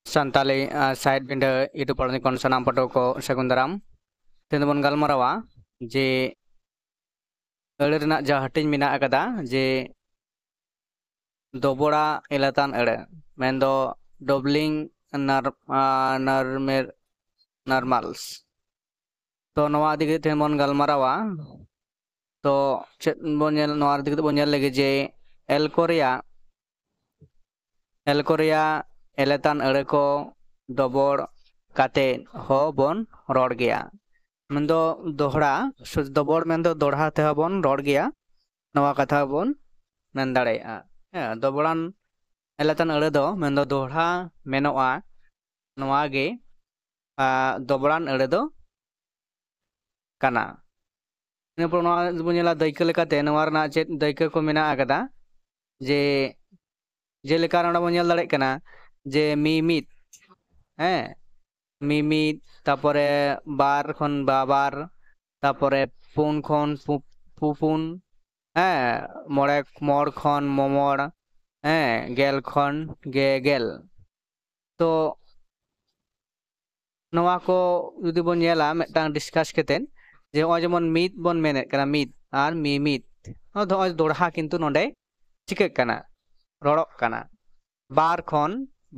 Santali side binda itu palani kon sanam pato ko sekundaram tendon galmarawa je ᱟᱹᱲᱟᱹ ᱨᱮᱱᱟᱜ ᱡᱟ ᱦᱟᱹᱴᱤᱧ ᱢᱮᱱᱟᱜ ᱟᱠᱟᱫᱟ ᱡᱮ ᱫᱚᱵᱚᱲᱟ ᱮᱞᱟᱛᱟᱱ ᱟᱹᱲᱟᱹ ᱢᱮᱱᱫᱚ ᱰᱚᱵᱞᱤᱝ ᱱᱟᱨᱢᱮᱨ ᱱᱚᱨᱢᱟᱞᱥ ᱛᱚ ᱱᱚᱣᱟ ᱤᱫᱤ ᱠᱟᱛᱮ ᱵᱚᱱ ᱜᱟᱞᱢᱟᱨᱟᱣᱟ ᱛᱚ ᱪᱮᱫ ᱵᱚᱱ ᱧᱮᱞ ᱱᱚᱣᱟ ᱤᱫᱤ ᱠᱟᱛᱮ ᱵᱚᱱ ᱧᱮᱞ ᱞᱮᱜᱮ ᱡᱮ ᱮᱞᱠᱳ ᱨᱮᱭᱟᱜ ᱮᱞᱟᱛᱟᱱ ᱟᱹᱲᱟᱹ ᱠᱚ ᱫᱚᱵᱚᱲ ᱠᱟᱛᱮ ᱦᱚᱸ ᱵᱚᱱ ᱨᱚᱲ ᱜᱮᱭᱟ ᱢᱮᱱᱫᱚ ᱫᱚᱦᱲᱟ ᱫᱚᱵᱚᱲ ᱢᱮᱱᱫᱚ ᱫᱚᱲᱦᱟ ᱛᱮᱦᱚᱸ ᱵᱚᱱ ᱨᱚᱲ ᱜᱮᱭᱟ ᱱᱚᱣᱟ ᱠᱟᱛᱷᱟ ᱵᱚᱱ ᱢᱮᱱ ᱫᱟᱲᱮᱭᱟᱜᱼᱟ ᱫᱚᱵᱚᱲᱟᱱ ᱮᱞᱟᱛᱟᱱ ᱟᱹᱲᱟᱹ ᱫᱚ ᱢᱮᱱᱫᱚ ᱫᱚᱦᱲᱟ ᱢᱮᱱᱚᱜᱼᱟ ᱱᱚᱣᱟ ᱜᱮ ᱫᱚᱵᱲᱟᱱ ᱟᱹᱲᱟᱹ ᱫᱚ ᱠᱟᱱᱟ ᱤᱱᱟᱹᱯᱚᱨ ᱱᱚᱣᱟ ᱵᱚᱱ ᱧᱮᱞᱟ ᱫᱟᱹᱭᱠᱟᱹ ᱞᱮᱠᱟᱛᱮ ᱱᱚᱣᱟ ᱨᱮᱱᱟᱜ ᱪᱮᱫ ᱫᱟᱹᱭᱠᱟᱹ ᱠᱚ ᱢᱮᱱᱟᱜ ᱟᱠᱟᱫᱟ ᱡᱮ ᱡᱮᱞᱮᱠᱟ ᱱᱚᱰᱮ ᱵᱚᱱ ᱧᱮᱞ ᱫᱟᱲᱮᱭᱟᱜ ᱠᱟᱱᱟ ᱡᱮ ᱢᱤᱢᱤᱫ ᱢᱤᱢᱤᱫ ᱛᱟᱯᱚᱨᱮ ᱵᱟᱨ ᱠᱷᱚᱱ ᱵᱟᱵᱟᱨ ᱛᱟᱯᱚᱨᱮ ᱯᱩᱱ ᱠᱷᱚᱱ ᱯᱩᱯᱩᱱ ᱢᱚᱬ ᱠᱷᱚᱱ ᱢᱚᱢᱚᱲ ᱜᱮᱞ ᱠᱷᱚᱱ ᱜᱮᱜᱮᱞ ᱛᱚ ᱱᱚᱣᱟ ko ᱡᱩᱫᱤ ᱵᱚᱱ ᱧᱮᱞᱟ ᱢᱤᱫᱴᱟᱝ ᱰᱤᱥᱠᱟᱥ ᱠᱟᱛᱮᱫ ᱡᱮ ᱱᱚᱜᱼᱚᱭ ᱡᱮᱢᱚᱱ ᱢᱤᱫ ᱵᱚᱱ ᱢᱮᱱᱮᱫ ᱠᱟᱱᱟ ᱢᱤᱫ ᱟᱨ ᱢᱤᱢᱤᱫ ᱱᱚᱣᱟ ᱫᱚ ᱱᱚᱜᱼᱚᱭ ᱫᱚᱲᱦᱟ ᱠᱤᱱᱛᱩ ᱱᱚᱰᱮ ᱪᱤᱠᱟᱹᱜ ᱠᱟᱱᱟ ᱨᱚᱲᱚᱜ ᱠᱟᱱᱟ ᱵᱟᱨ ᱠᱷᱚᱱ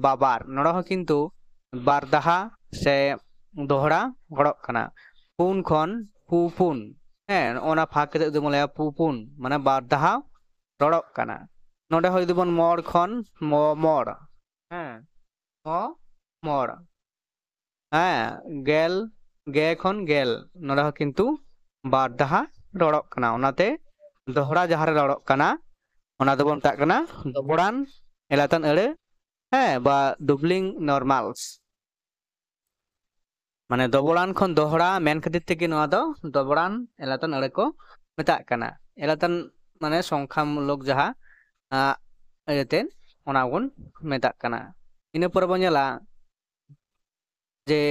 ᱵᱟᱵᱟᱨ ᱱᱚᱰᱮ ᱦᱚᱸ ᱠᱤᱱᱛᱩ ᱵᱟᱨ ᱫᱟᱦᱟ ᱥᱮ ᱫᱚᱦᱲᱟ ᱨᱚᱲᱚᱜ ᱠᱟᱱᱟ ᱯᱩᱱ ᱠᱷᱚᱱ ᱯᱩᱯᱩᱱ ᱚᱱᱟ ᱯᱷᱟᱸᱠ ᱠᱟᱛᱮ ᱡᱩᱫᱤ ᱵᱚᱱ ᱞᱟᱹᱭᱟ ᱯᱩᱯᱩᱱ ᱢᱟᱱᱮ ᱵᱟᱨ ᱫᱟᱦᱟ ᱨᱚᱲᱚᱜ ᱠᱟᱱᱟ ᱱᱚᱰᱮ ᱦᱚᱸ ᱡᱩᱫᱤ ᱵᱚᱱ ᱢᱚᱬ ᱠᱷᱚᱱ ᱢᱚᱬ ᱢᱚᱬ ᱜᱮᱞ ᱜᱮ ᱠᱷᱚᱱ ᱜᱮᱞ ᱱᱚᱰᱮ ᱦᱚᱸ ᱠᱤᱱᱛᱩ ᱵᱟᱨ ᱫᱟᱦᱟ ᱨᱚᱲᱚᱜ ᱠᱟᱱᱟ ᱚᱱᱟᱛᱮ ᱫᱚᱦᱲᱟ ᱡᱟᱦᱟᱸ ᱨᱮ ᱨᱚᱲᱚᱜ ᱠᱟᱱᱟ ᱚᱱᱟ ᱫᱚᱵᱚᱱ ᱢᱮᱛᱟᱜ ᱠᱟᱱᱟ ᱫᱚᱵᱚᱲᱟᱱ ᱮᱞᱟᱛᱟᱱ ᱟᱹᱲᱟᱹ বা ডুবলিং নরমালস মানে দবড়ান খন দোহড়া মেন খাতির থেকে নোয়া দো দবড়ান এলাতান আড়ে কো মেতাগ কানা এলাতান মানে সংখ্যামূলক যাহা আড়েতেন ওনা বন মেতাগ কানা ইনা পরে বন ñela যে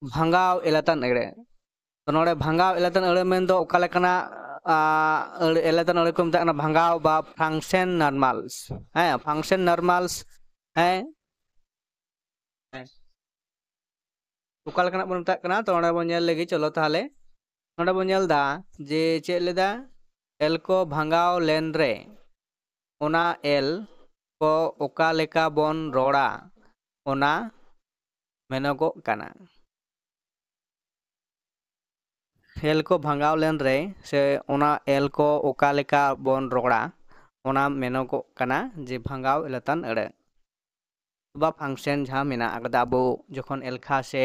ভাঙ্গাও এলাতান আড়ে তো নড়ে ভাঙ্গাও এলাতান আড়ে মেন দো ওকা লেকানা এলাতান আড়ে কো মেতাগ কানা ভাঙ্গাও বা function normals function normals oka lekanak bon metak kana to nonde bon nyel lagi cholo tahale nonde bon nyel da je chet leda l ko bhangao len re ona l ko oka leka bon roda ona menogo kana l ko bhangao len re se ona l ko oka leka bon roda ona menogo kana je bhangao elatan ere বা function যা মেনা আগদা আবো যখন এলখা সে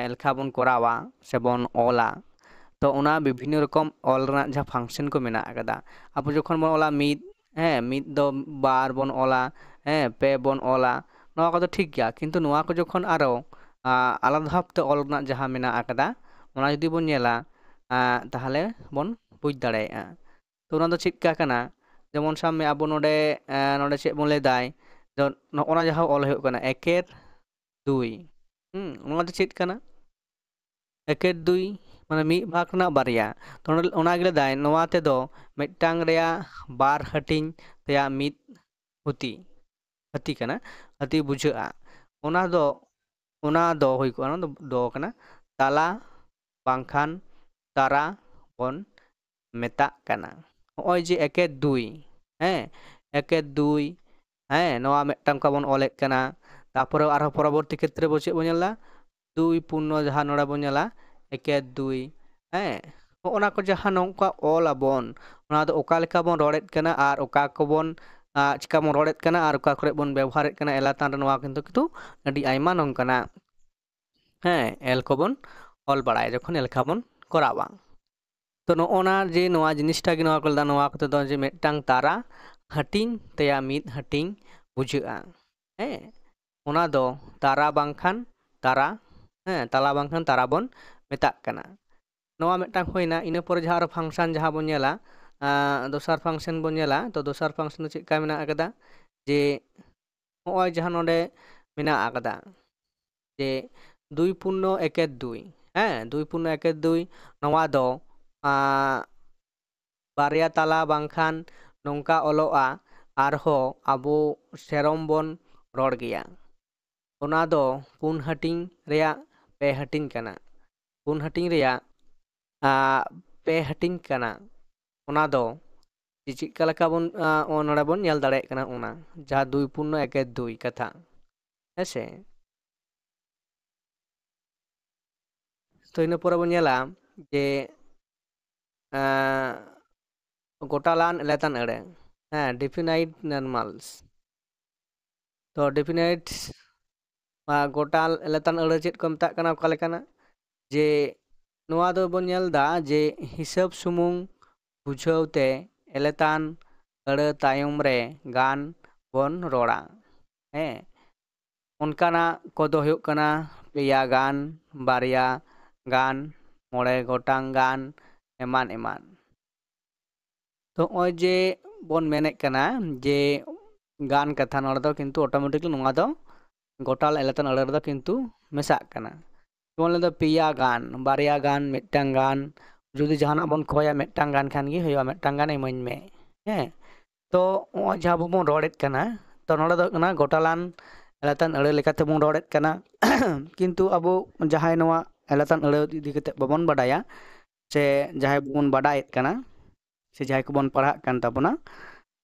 এলখা বন করাওয়া সে বন অলা তো ওনা বিভিন্ন রকম অল রনা যা ফাংশন কো মেনা আগদা আবো যখন বন অলা মিদ মিদ দো বার বন অলা পে বন অলা নওয়া কো ঠিক গিয়া কিন্তু নওয়া কো যখন আরো আলাদা ভাবতে অল রনা যাহা মেনা আগদা ওনা যদি বন ñela তাহলে বন বুঝ দাড়ায়য়া তো ওনা দো চিকা কানা যেমন সামনে আবো নডে নডে চে বন লে দাই ᱚᱱᱟ ᱡᱟᱦᱟᱸ ᱚᱞ ᱦᱩᱭᱩᱜ ᱠᱟᱱᱟ ᱮᱠᱮᱨ দুই ᱚᱱᱟ ᱫᱚ ᱪᱮᱫ ᱠᱟᱱᱟ ᱮᱠᱮᱨ দুই মানে ᱢᱤᱫ ᱵᱷᱟᱜᱽ ᱨᱮᱱᱟᱜ ᱵᱟᱨᱭᱟ ᱛᱚ ᱚᱱᱟ ᱜᱮᱞᱮ ᱫᱟᱭ ᱱᱚᱣᱟ ᱛᱮᱫᱚ ᱢᱤᱫᱴᱟᱝ ᱨᱮᱭᱟᱜ ᱵᱟᱨ ᱦᱟᱹᱴᱤᱧ ᱨᱮᱭᱟᱜ ᱢᱤᱫ ᱦᱟᱹᱛᱤ ᱠᱟᱱᱟ ᱦᱟᱹᱛᱤ ᱵᱩᱡᱷᱟᱹᱜᱼᱟ ᱚᱱᱟ ᱫᱚ ᱦᱩᱭ ᱠᱚᱜᱼᱟ ᱚᱱᱟ ᱫᱚ ᱠᱟᱱᱟ ᱛᱟᱞᱟ ᱵᱟᱝᱠᱷᱟᱱ ᱛᱟᱨᱟ ᱵᱚᱱ ᱢᱮᱛᱟᱜ ᱠᱟᱱᱟ ᱱᱚᱜᱼᱚᱭ ᱡᱮ ᱮᱠᱮᱨ দুই একের দুই নওয়া মিদটাং কা বন অলেক কানা তারপরে আরো পরবর্তী ক্ষেত্রে বচে বন ñela দুই পূর্ণ যাহা নড়া বন ñela একের দুই ওনা কো যাহা নংকা অল আবন ওনা দো ওকা লেকা বন রড়েত কানা আর ওকা কো বন চিকা বন রড়েত কানা আর ওকা করে বন ব্যবহারেত কানা এলাতান রে নওয়া কিন্তু আডি আইমা নংকানা এল কো বন অল বাড়ায় যখন এলখা বন করাওয়া তো নোনা যে নোয়া জিনিসটা কি নোয়া কলদা নোয়া কতে দো যে মিদটাং তারা হাটিং তেয়া মিদ হাটিং বুঝাᱹᱜᱼᱟ ওনা দো তারা বাংখান তারা তালা বাংখান তারা বন মেতাগ কানা নোয়া মিদটাং হইনা ইনা পরে যাহা আর ফাংশন যাহা বন ñela দোসার ফাংশন বন ñela তো দোসার ফাংশন দো চিকা মেনা আকদা যে নয় যাহা নডে মেনা আকদা যে 2 পূর্ণ 1 2 2 পূর্ণ 1 2 নোয়া দো বারিয়া তালা বাংখান নংকা অলোয়া আরহো আবো সেরম বন রড় গিয়া ᱚᱱᱟ ᱫᱚ ᱯᱩᱱ ᱦᱟᱹᱴᱤᱧ ᱨᱮᱭᱟᱜ ᱯᱮ ᱦᱟᱹᱴᱤᱧ ᱠᱟᱱᱟ ᱯᱩᱱ ᱦᱟᱹᱴᱤᱧ ᱨᱮᱭᱟᱜ ᱯᱮ ᱦᱟᱹᱴᱤᱧ ᱠᱟᱱᱟ ᱚᱱᱟ ᱫᱚ ᱪᱮᱫ ᱞᱮᱠᱟ ᱵᱚᱱ ᱱᱚᱰᱮ ᱵᱚᱱ ᱧᱮᱞ ᱫᱟᱲᱮᱭᱟᱜ ᱠᱟᱱᱟ ᱚᱱᱟ ᱡᱟᱦᱟᱸ 2 * 1 = 2 ᱠᱟᱛᱷᱟ ᱦᱮᱸᱥᱮ ᱛᱚ ᱤᱱᱟᱹ ᱯᱚᱨᱮ ᱵᱚᱱ ᱧᱮᱞᱟ ᱡᱮ ᱜᱚᱴᱟᱞᱟᱱ ᱮᱞᱟᱛᱟᱱ ᱮᱲᱮ ᱦᱮᱸ ᱰᱤᱯᱷᱤᱱᱟइट নরমালস তো ডেফিনাইট গোটাল এলাতান আড়ে চেদ কো মেতাগ কানা অকা লেকানা যে নোয়া দো বন ñelदा যে হিসাব সুমুং বুঝাওতে এলাতান আড়ে তায়ম রে গান বন রোড়া হ্যাঁ অনকানা কদো হুয়ুগ কানা পেয়া গান বারিয়া গান মড়ে গটাং গান এমান এমান তো ওই যে বন মেনে কানা যে গান কথা নড় দো কিন্তু অটোমেটিকলি নোয়া দো গোটাল এলাতান আড়ে দো কিন্তু মেসাগ কানা ᱡᱮᱢᱚᱱ ᱫᱚ ᱯᱮᱭᱟ ᱜᱟᱱ ᱵᱟᱨᱭᱟ ᱜᱟᱱ ᱢᱤᱫᱴᱟᱝ ᱜᱟᱱ ᱡᱩᱫᱤ ᱡᱟᱦᱟᱱᱟᱜ ᱵᱚᱱ ᱠᱷᱚᱭᱟ ᱢᱤᱫᱴᱟᱝ ᱜᱟᱱ ᱠᱷᱟᱱ ᱜᱮ ᱦᱩᱭᱩᱜᱼᱟ ᱢᱤᱫᱴᱟᱝ ᱜᱟᱱ ᱤᱢᱟᱹᱧ ᱢᱮ ᱦᱮᱸ ᱛᱚ ᱱᱚᱜᱼᱚᱭ ᱡᱟᱦᱟᱸ ᱵᱚᱱ ᱨᱚᱲᱮᱫ ᱠᱟᱱᱟ ᱛᱚ ᱱᱚᱰᱮ ᱫᱚ ᱦᱩᱭᱩᱜ ᱠᱟᱱᱟ ᱜᱚᱴᱟᱞᱟᱱ ᱮᱞᱟᱛᱟᱱ ᱟᱹᱲᱟᱹ ᱞᱮᱠᱟᱛᱮᱵᱚᱱ ᱨᱚᱲᱮᱫ ᱠᱟᱱᱟ ᱠᱤᱱᱛᱩ ᱟᱵᱚ ᱡᱟᱦᱟᱸᱭ ᱱᱚᱣᱟ ᱮᱞᱟᱛᱟᱱ ᱟᱹᱲᱟᱹ ᱤᱫᱤ ᱠᱟᱛᱮ ᱵᱟᱵᱚᱱ ᱵᱟᱰᱟᱭᱟ ᱥᱮ ᱡᱟᱦᱟᱸᱭ ᱵᱚᱱ ᱵᱟᱰᱟᱭᱮᱫ ᱠᱟᱱᱟ ᱥᱮ ᱡᱟᱦᱟᱸᱭ ᱠᱚᱵᱚᱱ ᱯᱟᱲᱦᱟᱜ ᱠᱟᱱ ᱛᱟᱵᱚᱱᱟ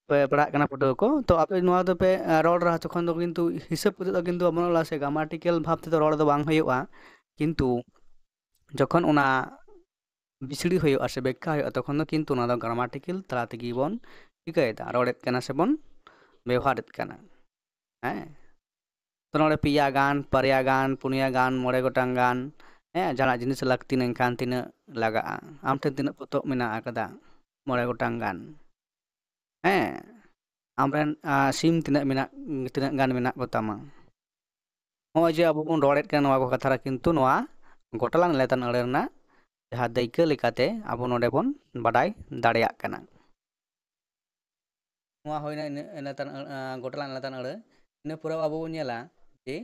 ᱯᱟᱲᱦᱟᱜ ᱠᱟᱱᱟ ᱯᱟᱹᱴᱷᱩᱣᱟᱹ ᱠᱚ ᱛᱚ ᱟᱯᱮ ᱱᱚᱣᱟ ᱫᱚᱯᱮ ᱨᱚᱲ ᱨᱟᱦᱟ ᱛᱚᱠᱷᱚᱱ ᱫᱚ ᱠᱤᱱᱛᱩ ᱦᱤᱥᱟᱹᱵ ᱠᱟᱛᱮ ᱫᱚ ᱠᱤᱱᱛু ᱵᱟᱵᱚᱱ ᱨᱚᱲᱟ ᱥᱮ ᱜᱨᱟᱢᱟᱴᱤᱠᱮᱞ ᱵᱷᱟᱵ ᱛᱮᱫᱚ ᱨᱚᱲ ᱫᱚ ᱵᱟᱝ ᱦᱩᱭᱩᱜᱼᱟ ᱠᱤᱱᱛᱩ যখন ওনা ᱵᱤᱥᱲᱤ ᱦᱩᱭᱩᱜᱼᱟ ᱥᱮ ᱵᱮᱠᱠᱷᱟ ᱦᱩᱭᱩᱜᱼᱟ ᱛᱚᱠᱷᱚᱱ ᱫᱚ ᱠᱤᱱᱛᱩ ᱚᱱᱟ ᱫᱚ ᱜᱨᱟᱢᱟᱴᱤᱠᱮᱞ ᱛᱟᱞᱟ ᱛᱮᱜᱮ ᱵᱚᱱ ᱪᱤᱠᱟᱹᱭᱮᱫᱟ ᱨᱚᱲᱮᱫ ᱠᱟᱱᱟ ᱥᱮᱵᱚᱱ ᱵᱮᱣᱦᱟᱨᱮᱫ ᱠᱟᱱᱟ ᱦᱮᱸ ᱛᱚ ᱱᱚᱰᱮ ᱯᱮᱭᱟ ᱜᱟᱱ ᱯᱟᱨᱭᱟ ᱜᱟᱱ ᱯᱩᱱᱭᱟ ᱜᱟᱱ ᱢᱚᱬᱮ ᱜᱚᱴᱟᱝ ᱜᱟᱱ ᱦᱮᱸ ᱡᱟᱦᱟᱱᱟᱜ ᱡᱤᱱᱤᱥ ᱞᱟᱹᱠᱛᱤ ᱞᱮᱱᱠᱷᱟᱱ ᱛᱤᱱᱟᱹᱜ ᱞᱟᱜᱟᱜᱼᱟ ᱟᱢ ᱴᱷᱮᱱ ᱛᱤᱱᱟᱹᱜ ᱯᱚᱛᱚᱵ ᱢᱮᱱᱟᱜ ᱟᱠᱟᱫᱟ ᱢᱚᱬᱮ ᱜᱚᱴᱟᱝ ᱜᱟᱱ ᱦᱮᱸ ᱟᱢᱨᱮᱱ ᱥᱤᱢ ᱛᱤᱱᱟᱹᱜ ᱜᱟᱱ ᱢᱮᱱᱟᱜ ᱠᱚᱛᱟᱢᱟ ᱱᱚᱜᱼᱚᱭ ᱡᱮ ᱟᱵᱚ ᱵᱚᱱ ᱨᱚᱲᱮᱫ ᱠᱟᱱᱟ ᱱᱚᱣᱟ ᱠᱚ ᱠᱟᱛᱷᱟ ᱨᱮ ᱠᱤᱱᱛᱩ ᱱᱚᱣᱟ ᱜᱚᱴᱟᱞᱟᱝ ᱮᱞᱟᱛᱟᱱ ᱟᱹᱲᱟᱹ ᱨᱮᱱᱟᱜ ᱡᱟᱦᱟᱸ ᱫᱟᱹᱭᱠᱟᱹ ᱞᱮᱠᱟᱛᱮ ᱟᱵᱚ ᱱᱚᱰᱮ ᱵᱚᱱ ᱵᱟᱰᱟᱭ ᱫᱟᱲᱮᱭᱟᱜ ᱠᱟᱱᱟ ᱱᱚᱣᱟ ᱦᱩᱭᱱᱟ ᱮᱞᱟᱛᱟᱱ ᱜᱚᱴᱟᱞᱟᱝ ᱮᱞᱟᱛᱟᱱ ᱟᱹᱲᱟᱹ ᱤᱱᱟᱹ ᱯᱚᱨᱮ ᱟᱵᱚ ᱵᱚᱱ ᱧᱮᱞᱟ ᱡᱮ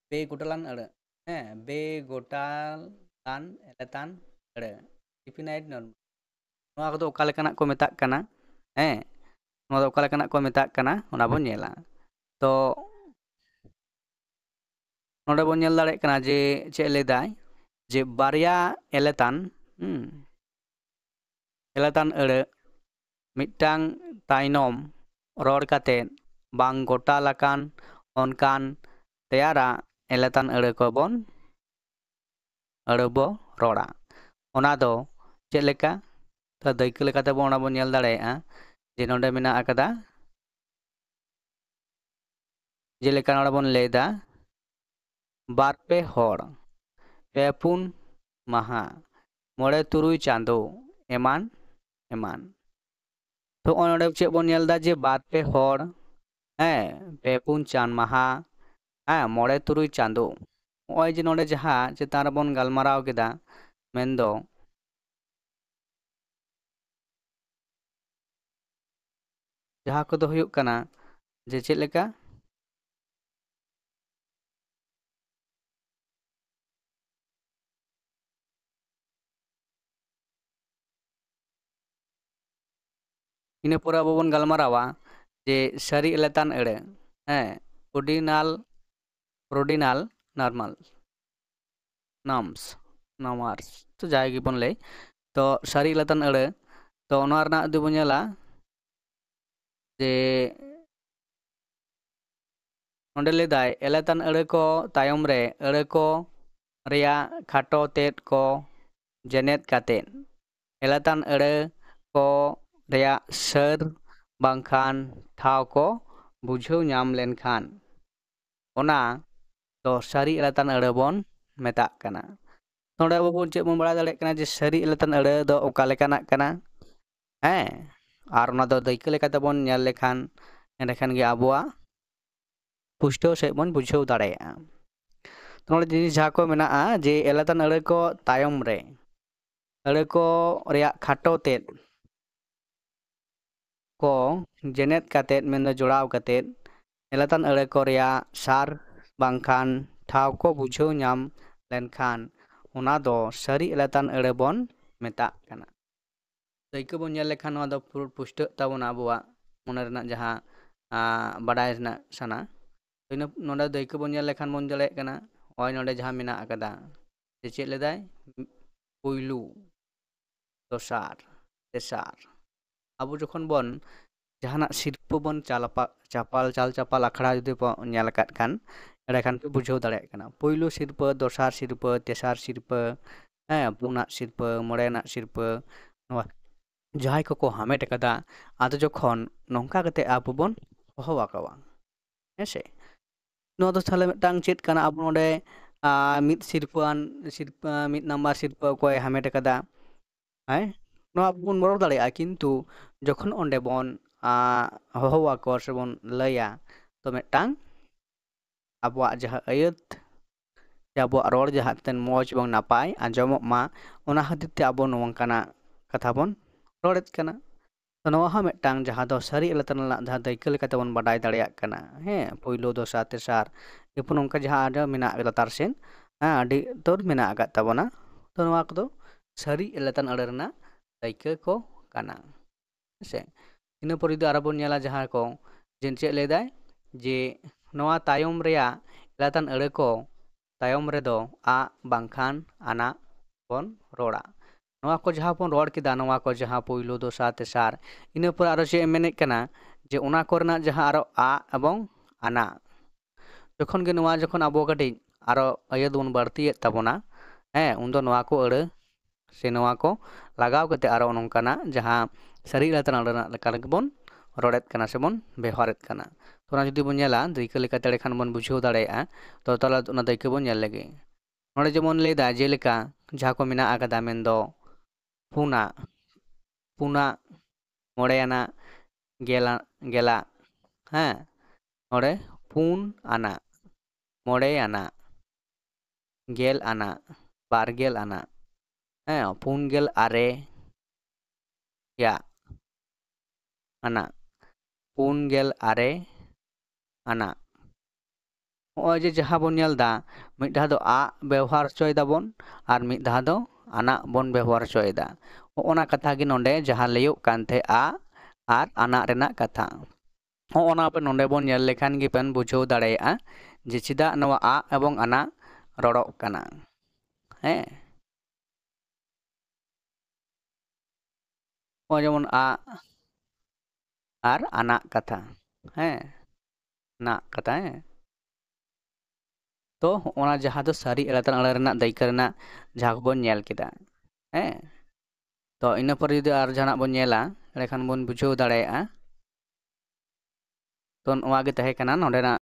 ᱵᱮ ᱜᱚᱴᱟᱞᱟᱱ ᱟᱹᱲᱟᱹ ᱦᱮᱸ ᱵᱮ ᱜᱚᱴᱟᱞᱟᱱ ᱮᱞᱟᱛᱟᱱ ᱟᱹᱲᱟᱹ ᱰᱤᱯᱷᱤᱱᱟइट নরমাল ᱱᱚᱣᱟ ᱠᱚᱫᱚ ᱚᱠᱟ ᱞᱮᱠᱟᱱᱟᱜ ᱠᱚ ᱢᱮᱛᱟᱜ ᱠᱟᱱᱟ ᱦᱮᱸ ᱱᱚᱣᱟ ᱫᱚ ᱚᱠᱟ ᱞᱮᱠᱟᱱᱟᱜ ᱠᱚ ᱢᱮᱛᱟᱜ ᱠᱟᱱᱟ ᱚᱱᱟ ᱵᱚᱱ ᱧᱮᱞᱟ ᱛᱚ ᱱᱚᱰᱮ ᱵᱚᱱ ᱧᱮᱞ ᱫᱟᱲᱮᱭᱟᱜ ᱠᱟᱱᱟ ᱡᱮ ᱪᱮᱫ ᱞᱟᱹᱭᱫᱟᱭ ᱡᱮ ᱵᱟᱨᱭᱟ ᱮᱞᱟᱛᱟᱱ ᱮᱞᱟᱛᱟᱱ ᱟᱹᱲᱟᱹ ᱢᱤᱫᱴᱟᱝ ᱛᱟᱭᱱᱚᱢ ᱨᱚᱲ ᱠᱟᱛᱮ ᱵᱟᱝ ᱜᱚᱴᱟᱞ ᱟᱠᱟᱱ ᱚᱱᱠᱟᱱ ᱛᱮᱭᱟᱨᱟᱜ ᱮᱞᱟᱛᱟᱱ ᱟᱹᱲᱟᱹ ᱠᱚᱵᱚᱱ ᱟᱹᱲᱟᱹ ᱵᱚ ᱨᱚᱲᱟ ᱚᱱᱟ ᱫᱚ ᱪᱮᱫ ᱞᱮᱠᱟ ᱛᱚ ᱫᱟᱹᱭᱠᱟᱹ ᱞᱮᱠᱟᱛᱮᱵᱚᱱ ᱚᱱᱟ ᱵᱚᱱ ᱧᱮᱞ ᱫᱟᱲᱮᱭᱟᱜᱼᱟ ᱡᱮ ᱱᱚᱰᱮ ᱢᱮᱱᱟᱜ ᱟᱠᱟᱫᱟ ᱡᱮᱞᱮᱠᱟ ᱱᱚᱰᱮ ᱵᱚᱱ ᱞᱟᱹᱭᱫᱟ ᱵᱟᱨ ᱯᱮ ᱦᱚᱲ ᱯᱮ ᱯᱩᱱ ᱢᱟᱦᱟ ᱢᱚᱬᱮ ᱛᱩᱨᱩᱭ ᱪᱟᱸᱫᱳ ᱮᱢᱟᱱ ᱮᱢᱟᱱ ᱛᱚ ᱱᱚᱜᱼᱚᱭ ᱱᱚᱰᱮ ᱪᱮᱫ ᱵᱚᱱ ᱧᱮᱞᱫᱟ ᱡᱮ ᱵᱟᱨ ᱯᱮ ᱦᱚᱲ ᱦᱮᱸ ᱯᱮ ᱯᱩᱱ ᱪᱟᱸᱫ ᱢᱟᱦᱟ ᱦᱮᱸ ᱢᱚᱬᱮ ᱛᱩᱨᱩᱭ ᱪᱟᱸᱫᱳ ᱱᱚᱜᱼᱚᱭ ᱡᱮ ᱱᱚᱰᱮ ᱡᱟᱦᱟᱸ ᱪᱮᱛᱟᱱ ᱨᱮᱵᱚᱱ ᱜᱟᱞᱢᱟᱨᱟᱣ ᱠᱮᱫᱟ ᱢᱮᱱᱫᱚ ᱡᱟᱦᱟᱸ ᱠᱚᱫᱚ ᱦᱩᱭᱩᱜ ᱠᱟᱱᱟ ᱡᱮ ᱪᱮᱫ ᱞᱮᱠᱟ ᱤᱱᱟᱹ ᱯᱚᱨᱮ ᱟᱵᱚ ᱵᱚᱱ ᱜᱟᱞᱢᱟᱨᱟᱣᱟ ᱡᱮ ᱥᱟᱹᱨᱤ ᱮᱞᱟᱛᱟᱱ ᱟᱹᱲᱟᱹ ᱦᱮᱸ ᱯᱨᱚᱰᱤᱱᱟल নরমাল নামার্স তো যাই গᱮᱵᱚᱱ ᱞᱟᱹᱭ ᱛᱚ ᱥᱟᱹᱨᱤ ᱮᱞᱟᱛᱟᱱ ᱟᱹᱲᱟᱹ ᱛᱚ ᱱᱚᱣᱟ ᱨᱮᱱᱟᱜ ᱡᱩᱫᱤ ᱵᱚᱱ ᱧᱮᱞᱟ ᱡᱮ ᱱᱚᱰᱮ ᱞᱟᱹᱭᱫᱟᱭ ᱮᱞᱟᱛᱟᱱ ᱟᱹᱲᱟᱹ ᱠᱚ ᱛᱟᱭᱚᱢ ᱨᱮ ᱟᱹᱲᱟᱹ ᱠᱚ ᱨᱮᱭᱟᱜ ᱠᱷᱟᱴᱚ ᱛᱮᱫ ᱠᱚ ᱡᱮᱱᱮᱫ ᱠᱟᱛᱮᱫ ᱮᱞᱟᱛᱟᱱ ᱟᱹᱲᱟᱹ ᱠᱚ ᱨᱮᱭᱟᱜ ᱥᱟᱹᱨ ᱵᱟᱝᱠᱷᱟᱱ ᱴᱷᱟᱶ ᱠᱚ ᱵᱩᱡᱷᱟᱹᱣ ᱧᱟᱢ ᱞᱮᱱᱠᱷᱟᱱ ᱚᱱᱟ ᱫᱚ ᱥᱟᱹᱨᱤ ᱮᱞᱟᱛᱟᱱ ᱟᱹᱲᱟᱹ ᱵᱚᱱ ᱢᱮᱛᱟᱜ ᱠᱟᱱᱟ ᱱᱚᱰᱮ ᱟᱵᱚ ᱵᱚᱱ ᱪᱮᱫ ᱵᱚᱱ ᱵᱟᱲᱟᱭ ᱫᱟᱲᱮᱭᱟᱜ ᱠᱟᱱᱟ ᱡᱮ ᱥᱟᱹᱨᱤ ᱮᱞᱟᱛᱟᱱ ᱟᱹᱲᱟᱹ ᱫᱚ ᱚᱠᱟ ᱞᱮᱠᱟᱱᱟᱜ ᱠᱟᱱᱟ ᱦᱮᱸ ᱟᱨ ᱚᱱᱟ ᱫᱚ ᱫᱟᱹᱭᱠᱟᱹ ᱞᱮᱠᱟᱛᱮᱵᱚᱱ ᱧᱮᱞ ᱞᱮᱠᱷᱟᱱ ᱮᱸᱰᱮᱠᱷᱟᱱ ᱜᱮ ᱟᱵᱚᱣᱟᱜ ᱯᱩᱥᱴᱟᱹᱣ ᱥᱮᱫ ᱵᱚᱱ ᱵᱩᱡᱷᱟᱹᱣ ᱫᱟᱲᱮᱭᱟᱜᱼᱟ ᱱᱚᱰᱮ ᱡᱤᱱᱤᱥ ᱡᱟᱦᱟᱸ ᱠᱚ ᱢᱮᱱᱟᱜᱼᱟ ᱡᱮ ᱮᱞᱟᱛᱟᱱ ᱟᱹᱲᱟᱹ ᱠᱚ ᱛᱟᱭᱚᱢ ᱨᱮ ᱟᱹᱲᱟᱹ ᱠᱚ ᱨᱮᱭᱟᱜ ᱠᱷᱟᱴᱚ ᱛᱮᱫ ᱠᱚ ᱡᱮᱱᱮᱫ ᱠᱟᱛᱮᱫ ᱢᱮᱱᱫᱚ ᱡᱚᱲᱟᱣ ᱠᱟᱛᱮᱫ ᱮᱞᱟᱛᱟᱱ ᱟᱹᱲᱟᱹ ko ᱨᱮᱭᱟᱜ ᱥᱟᱨ ᱵᱟᱝᱠᱷᱟᱱ ᱴᱷᱟᱶ ko ᱵᱩᱡᱷᱟᱹᱣ ᱧᱟᱢ ᱞᱮᱱᱠᱷᱟᱱ ᱚᱱᱟ ᱫᱚ ᱥᱟᱹᱨᱤ ᱮᱞᱟᱛᱟᱱ ᱟᱹᱲᱟᱹ ᱵᱚᱱ ᱢᱮᱛᱟᱜ ᱠᱟᱱᱟ ᱫᱟᱹᱭᱠᱟᱹ ᱵᱚᱱ ᱧᱮᱞ ᱞᱮᱠᱷᱟᱱ ᱱᱚᱣᱟ ᱫᱚ ᱯᱩᱥᱴᱟᱹᱜ ᱛᱟᱵᱚᱱᱟ ᱟᱵᱚᱣᱟᱜ ᱢᱚᱱᱮ ᱨᱮᱱᱟᱜ ᱡᱟᱦᱟᱸ ᱵᱟᱰᱟᱭ ᱨᱮᱱᱟᱜ ᱥᱟᱱᱟ ᱤᱱᱟᱹ ᱱᱚᱰᱮ ᱫᱟᱹᱭᱠᱟᱹ ᱵᱚᱱ ᱧᱮᱞ ᱞᱮᱠᱷᱟᱱ ᱵᱚᱱ ᱫᱟᱲᱮᱭᱟᱜ ᱠᱟᱱᱟ ᱱᱚᱜᱼᱚᱭ ᱱᱚᱰᱮ ᱡᱟᱦᱟᱸ ᱢᱮᱱᱟᱜ ᱟᱠᱟᱫᱟ ᱡᱮ ᱪᱮᱫ ᱞᱮᱫᱟᱭ ᱯᱩᱭᱞᱩ ᱫᱚᱥᱟᱨ ᱛᱮᱥᱟᱨ ᱟᱵᱚ ᱡᱚᱠᱷᱚᱱ ᱵᱚᱱ ᱡᱟᱦᱟᱱᱟᱜ ᱥᱤᱨᱯᱟᱹ ᱵᱚᱱ ᱪᱟᱞ ᱪᱟᱯᱟᱞ ᱟᱠᱷᱲᱟ ᱡᱩᱫᱤ ᱵᱚᱱ ᱧᱮᱞ ᱟᱠᱟᱫ ᱠᱷᱟᱱ ᱮᱸᱰᱮᱠᱷᱟᱱ ᱯᱮ ᱵᱩᱡᱷᱟᱹᱣ ᱫᱟᱲᱮᱭᱟᱜ ᱠᱟᱱᱟ ᱯᱩᱭᱞᱩ ᱥᱤᱨᱯᱟᱹ ᱫᱚᱥᱟᱨ ᱥᱤᱨᱯᱟᱹ ᱛᱮᱥᱟᱨ ᱥᱤᱨᱯᱟᱹ ᱯᱩᱱᱟᱜ ᱥᱤᱨᱯᱟᱹ ᱢᱚᱬᱮᱱᱟᱜ ᱥᱤᱨᱯᱟᱹ ᱱᱚᱣᱟ ᱡᱟᱦᱟᱸᱭ ᱠᱚᱠᱚ ᱦᱟᱢᱮᱴ ᱟᱠᱟᱫᱟ ᱟᱫᱚ ᱡᱚᱠᱷᱚᱱ ᱱᱚᱝᱠᱟ ᱠᱟᱛᱮ ᱟᱵᱚ ᱵᱚᱱ ᱦᱚᱦᱚ ᱟᱠᱚᱣᱟ ᱦᱮᱸᱥᱮ ᱱᱚᱣᱟ ᱫᱚ ᱛᱟᱦᱚᱞᱮ ᱢᱤᱫᱴᱟᱝ ᱪᱮᱫ ᱠᱟᱱᱟ ᱟᱵᱚ ᱱᱚᱰᱮ ᱢᱤᱫ ᱥᱤᱨᱯᱟᱹ ᱢᱤᱫ ᱱᱟᱢᱵᱟᱨ ᱥᱤᱨᱯᱟᱹ ᱚᱠᱚᱭ ᱦᱟᱢᱮᱴ ᱟᱠᱟᱫᱟ ᱦᱮᱸ ᱱᱚᱣᱟ ᱵᱚᱱ ᱨᱚᱲ ᱫᱟᱲᱮᱭᱟᱜᱼᱟ ᱠᱤᱱᱛᱩ ᱡᱚᱠᱷᱚᱱ ᱚᱸᱰᱮ ᱵᱚᱱ ᱦᱚᱦᱚ ᱟᱠᱚ ᱥᱮᱵᱚᱱ ᱞᱟᱹᱭᱟ ᱛᱚ ᱢᱤᱫᱴᱟᱝ ᱟᱵᱚᱣᱟᱜ ᱡᱟᱦᱟᱸ ᱟᱹᱭᱟᱹᱛ ᱥᱮ ᱟᱵᱚᱣᱟᱜ ᱨᱚᱲ ᱡᱟᱦᱟᱸ ᱛᱤᱱ ᱢᱚᱡᱽ ᱵᱟᱝ ᱱᱟᱯᱟᱭ ᱟᱸᱡᱚᱢᱚᱜ ᱢᱟ ᱚᱱᱟ ᱠᱷᱟᱹᱛᱤᱨ ᱛᱮ ᱟᱵᱚ ᱱᱚᱝᱠᱟᱱᱟᱜ ᱠᱟᱛᱷᱟ ᱵᱚᱱ ᱨᱚᱲᱮᱫ ᱠᱟᱱᱟ ᱱᱚᱣᱟ ᱦᱚᱸ ᱢᱤᱫᱴᱟᱝ ᱡᱟᱦᱟᱸ ᱫᱚ ᱥᱟᱹᱨᱤ ᱮᱞᱟᱛᱟ ᱨᱮᱱᱟᱜ ᱡᱟᱦᱟᱸ ᱫᱟᱹᱭᱠᱟᱹ ᱞᱮᱠᱟᱛᱮᱵᱚᱱ ᱵᱟᱰᱟᱭ ᱫᱟᱲᱮᱭᱟᱜ ᱠᱟᱱᱟ ᱦᱮᱸ ᱯᱳᱭᱞᱳ ᱫᱚᱥᱟᱨ ᱛᱮᱥᱟᱨ ᱮᱨᱯᱚᱨ ᱱᱚᱝᱠᱟ ᱡᱟᱦᱟᱸ ᱟᱨ ᱢᱮᱱᱟᱜ ᱞᱟᱛᱟᱨ ᱥᱮᱱ ᱟᱹᱰᱤ ᱩᱛᱟᱹᱨ ᱢᱮᱱᱟᱜ ᱟᱠᱟᱫ ᱛᱟᱵᱚᱱᱟ ᱛᱚ ᱱᱚᱣᱟ ᱠᱚᱫᱚ ᱥᱟᱹᱨᱤ ᱮᱞᱟᱛᱟᱱ ᱟᱹᱲᱟᱹ ᱨᱮᱱᱟᱜ ᱫᱟᱹᱭᱠᱟᱹ ko kana ᱦᱮᱸᱥᱮ ᱤᱱᱟᱹ ᱯᱚᱨ ᱡᱩᱫᱤ ᱟᱨᱚ ᱵᱚᱱ ᱧᱮᱞᱟ ᱡᱟᱦᱟᱸ ko ᱡᱮ ᱪᱮᱫ ᱞᱟᱹᱭᱫᱟᱭ ᱡᱮ ᱱᱚᱣᱟ ᱛᱟᱭᱚᱢ ᱨᱮᱭᱟᱜ ᱮᱞᱟᱛᱟᱱ ᱟᱹᱲᱟᱹ ko ᱛᱟᱭᱚᱢ ᱨᱮᱫᱚ ᱟ ᱵᱟᱝᱠᱷᱟᱱ ᱟᱱᱟ ᱵᱚᱱ ᱨᱚᱲᱟ ᱱᱚᱣᱟ ko ᱡᱟᱦᱟᱸ ᱵᱚᱱ ᱨᱚᱲ ᱠᱮᱫᱟ ᱱᱚᱣᱟ ko ᱡᱟᱦᱟᱸ ᱯᱳᱭᱞᱳ ᱫᱚᱥᱟᱨ ᱛᱮᱥᱟᱨ ᱤᱱᱟᱹ ᱯᱚᱨ ᱟᱨᱚ ᱪᱮᱫ ᱮᱢ ᱢᱮᱱᱮᱫ ᱠᱟᱱᱟ ᱡᱮ ᱚᱱᱟ ᱠᱚᱨᱮᱱᱟᱜ ᱡᱟᱦᱟᱸ ᱟᱨᱚ ᱟ ᱮᱵᱚᱝ ᱟᱱᱟ ᱡᱚᱠᱷᱚᱱ ᱜᱮ ᱱᱚᱣᱟ ᱡᱚᱠᱷᱚᱱ ᱟᱵᱚ ᱠᱟᱹᱴᱤᱡ ᱟᱨᱚ ᱟᱹᱭᱟᱹᱛ ᱵᱚᱱ ᱵᱟᱹᱲᱛᱤᱭᱮᱫ ᱛᱟᱵᱚᱱᱟ ᱩᱱᱫᱚ ᱱᱚᱣᱟ ko ᱟᱹᱲᱟᱹ ᱥᱮ ᱱᱚᱣᱟ ko ᱞᱟᱜᱟᱣ ᱠᱟᱛᱮ ᱟᱨᱚ ᱱᱚᱝᱠᱟᱱᱟᱜ ᱡᱟᱦᱟᱸ ᱥᱟᱹᱨᱤ ᱮᱞᱟᱛᱟᱱ ᱟᱹᱲᱟᱹ ᱨᱮᱱᱟᱜ ᱞᱮᱠᱟ ᱜᱮᱵᱚᱱ ᱨᱚᱲᱮᱫ ᱠᱟᱱᱟ ᱥᱮᱵᱚᱱ ᱵᱮᱣᱦᱟᱨᱮᱫ ᱠᱟᱱᱟ ᱛᱚ ᱚᱱᱟ ᱡᱩᱫᱤ ᱵᱚᱱ ᱧᱮᱞᱟ ᱫᱟᱹᱭᱠᱟᱹ ᱞᱮᱠᱟᱛᱮ ᱮᱸᱰᱮᱠᱷᱟᱱ ᱵᱚᱱ ᱵᱩᱡᱷᱟᱹᱣ ᱫᱟᱲᱮᱭᱟᱜᱼᱟ ᱛᱚ ᱛᱟᱦᱚᱞᱮ ᱚᱱᱟ ᱫᱟᱹᱭᱠᱟᱹ ᱵᱚᱱ ᱧᱮᱞ ᱞᱮᱜᱮ ᱱᱚᱰᱮ ᱡᱮᱢᱚᱱ ᱞᱟᱹᱭᱫᱟ ᱡᱮᱞᱮᱠᱟ ᱡᱟᱦᱟᱸ ko ᱢᱮᱱᱟᱜ ᱟᱠᱟᱫᱟ ᱢᱮᱱᱫᱚ ᱯᱩᱱᱟᱜ ᱢᱚᱬᱮᱭᱟᱱᱟᱜ ᱜᱮᱞᱟᱜ ᱱᱚᱰᱮ ᱯᱩᱱ ᱟᱱᱟᱜ ᱢᱚᱬᱮ ᱟᱱᱟᱜ ᱜᱮᱞ ᱟᱱᱟᱜ ᱵᱟᱨᱜᱮᱞ ᱟᱱᱟᱜ ᱯᱩᱱᱜᱮᱞ ᱟᱨᱮ ᱟᱱᱟᱜ ᱯᱩᱱᱜᱮᱞ ᱟᱨᱮ ᱟᱱᱟᱜ ᱱᱚᱜᱼᱚᱭ ᱡᱮ ᱡᱟᱦᱟᱸ ᱵᱚᱱ ᱧᱮᱞ ᱮᱫᱟ ᱢᱤᱫ ᱫᱷᱟᱣ ᱫᱚ ᱟ ᱵᱮᱣᱦᱟᱨ ᱦᱚᱪᱚᱭ ᱫᱟᱵᱚᱱ ᱟᱨ ᱢᱤᱫ ᱫᱷᱟᱣ ᱫᱚ ᱟᱱᱟᱜ ᱵᱚᱱ ᱵᱮᱣᱦᱟᱨ ᱦᱚᱪᱚᱭᱮᱫᱟ ᱦᱚᱜᱼᱚᱱᱟ ᱠᱟᱛᱷᱟ ᱜᱮ ᱱᱚᱰᱮ ᱡᱟᱦᱟᱸ ᱞᱟᱹᱭᱚᱜ ᱠᱟᱱ ᱛᱟᱦᱮᱸ ᱟ ᱟᱨ ᱟᱱᱟᱜ ᱨᱮᱱᱟᱜ ᱠᱟᱛᱷᱟ ᱦᱚᱜᱼᱚᱱᱟ ᱱᱚᱰᱮ ᱵᱚᱱ ᱧᱮᱞ ᱞᱮᱠᱷᱟᱱ ᱜᱮᱵᱚᱱ ᱵᱩᱡᱷᱟᱹᱣ ᱫᱟᱲᱮᱭᱟᱜᱼᱟ ᱡᱮ ᱪᱮᱫᱟᱜ ᱱᱚᱣᱟ ᱟ ᱮᱵᱚᱝ ᱟᱱᱟᱜ ᱨᱚᱲᱚᱜ ᱠᱟᱱᱟ ᱱᱚᱜᱼᱚᱭ ᱡᱮᱢᱚᱱ ᱟ ᱟᱨ ᱟᱱᱟᱜ ᱠᱟᱛᱷᱟ ᱟᱱᱟᱜ ᱠᱟᱛᱷᱟ ᱛᱚ ᱦᱚᱜᱼᱚᱱᱟ ᱡᱟᱦᱟᱸ ᱫᱚ ᱥᱟᱹᱨᱤ ᱮᱞᱟᱛᱟᱱ ᱟᱹᱲᱟᱹ ᱨᱮᱱᱟᱜ ᱫᱟᱹᱭᱠᱟᱹ ᱨᱮᱱᱟᱜ ᱡᱟᱦᱟᱸ ᱠᱚᱵᱚᱱ ᱧᱮᱞ ᱠᱮᱫᱟ ᱛᱚ ᱤᱱᱟᱹ ᱯᱚᱨᱮ ᱡᱩᱫᱤ ᱟᱨ ᱡᱟᱦᱟᱱᱟᱜ ᱵᱚᱱ ᱧᱮᱞᱟ ᱮᱸᱰᱮᱠᱷᱟᱱ ᱵᱚᱱ ᱵᱩᱡᱷᱟᱹᱣ ᱫᱟᱲᱮᱭᱟᱜᱼᱟ ᱛᱚ ᱱᱚᱣᱟ ᱜᱮ ᱛᱟᱦᱮᱸ ᱠᱟᱱᱟ ᱱᱚᱰᱮᱱᱟᱜ